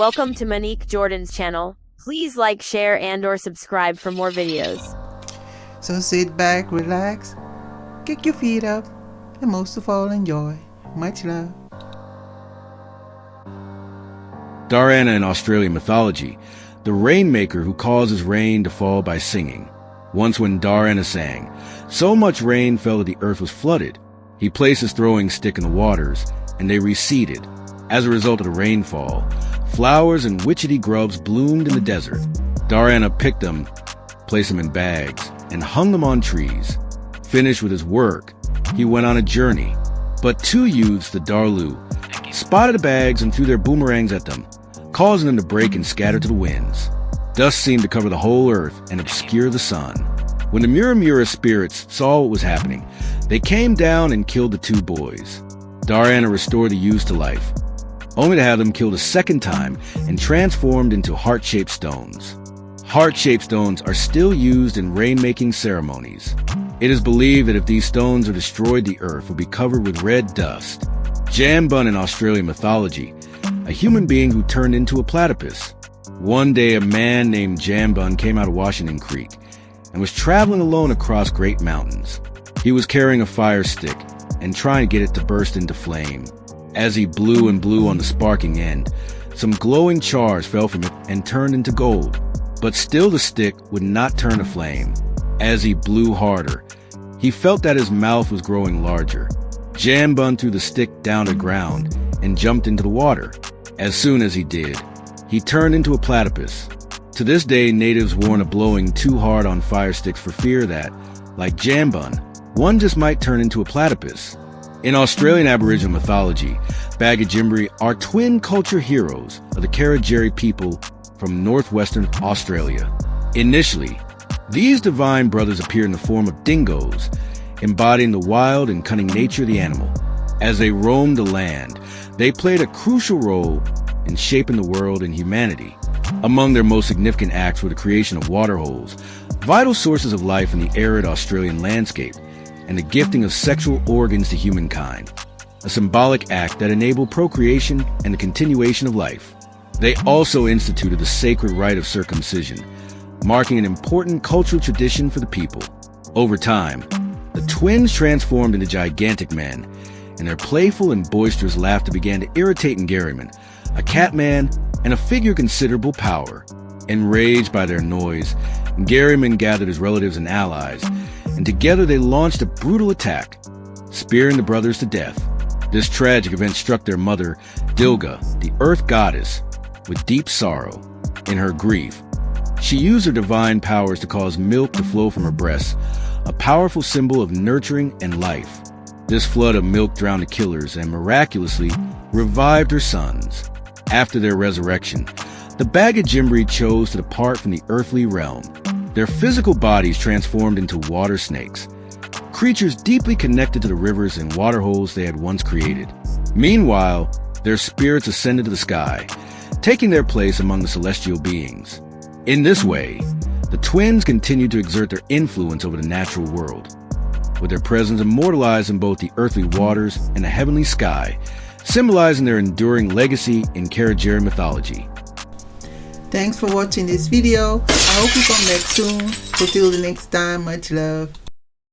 Welcome to Monique Jordan's channel. Please like, share, and/or subscribe for more videos. So sit back, relax, kick your feet up, and most of all enjoy. Much love. Diana in Australian mythology, the rainmaker who causes rain to fall by singing. Once when Diana sang, so much rain fell that the earth was flooded. He placed his throwing stick in the waters, and they receded. As a result of the rainfall, flowers and witchetty grubs bloomed in the desert. Diana picked them, placed them in bags, and hung them on trees. Finished with his work, he went on a journey. But two youths, the Darlu, spotted the bags and threw their boomerangs at them, causing them to break and scatter to the winds. Dust seemed to cover the whole earth and obscure the sun. When the Muramura spirits saw what was happening, they came down and killed the two boys. Diana restored the youths to life, only to have them killed a second time and transformed into heart-shaped stones. Heart-shaped stones are still used in rain-making ceremonies. It is believed that if these stones are destroyed, the earth will be covered with red dust. Jambun in Australian mythology, a human being who turned into a platypus. One day, a man named Jambun came out of Washington Creek and was traveling alone across great mountains. He was carrying a fire stick and trying to get it to burst into flame. As he blew and blew on the sparking end, some glowing chars fell from it and turned into gold. But still the stick would not turn to flame. As he blew harder, he felt that his mouth was growing larger. Jambun threw the stick down to the ground and jumped into the water. As soon as he did, he turned into a platypus. To this day, natives warn of blowing too hard on fire sticks for fear that, like Jambun, one just might turn into a platypus. In Australian Aboriginal mythology, Bagajimbri are twin culture heroes of the Karijeri people from northwestern Australia. Initially, these divine brothers appear in the form of dingoes, embodying the wild and cunning nature of the animal. As they roamed the land, they played a crucial role in shaping the world and humanity. Among their most significant acts were the creation of waterholes, vital sources of life in the arid Australian landscape, and the gifting of sexual organs to humankind, a symbolic act that enabled procreation and the continuation of life. They also instituted the sacred rite of circumcision, marking an important cultural tradition for the people. Over time, the twins transformed into gigantic men, and their playful and boisterous laughter began to irritate Ngariman, a catman and a figure of considerable power. Enraged by their noise, Ngariman gathered his relatives and allies, and together they launched a brutal attack, spearing the brothers to death. This tragic event struck their mother, Dilga, the earth goddess, with deep sorrow. In her grief, she used her divine powers to cause milk to flow from her breasts, a powerful symbol of nurturing and life. This flood of milk drowned the killers and miraculously revived her sons. After their resurrection, the Bagajimbri chose to depart from the earthly realm. Their physical bodies transformed into water snakes, creatures deeply connected to the rivers and waterholes they had once created. Meanwhile, their spirits ascended to the sky, taking their place among the celestial beings. In this way, the twins continued to exert their influence over the natural world, with their presence immortalized in both the earthly waters and the heavenly sky, symbolizing their enduring legacy in Karijeri mythology. Thanks for watching this video. I hope you come back soon. So till the next time, much love.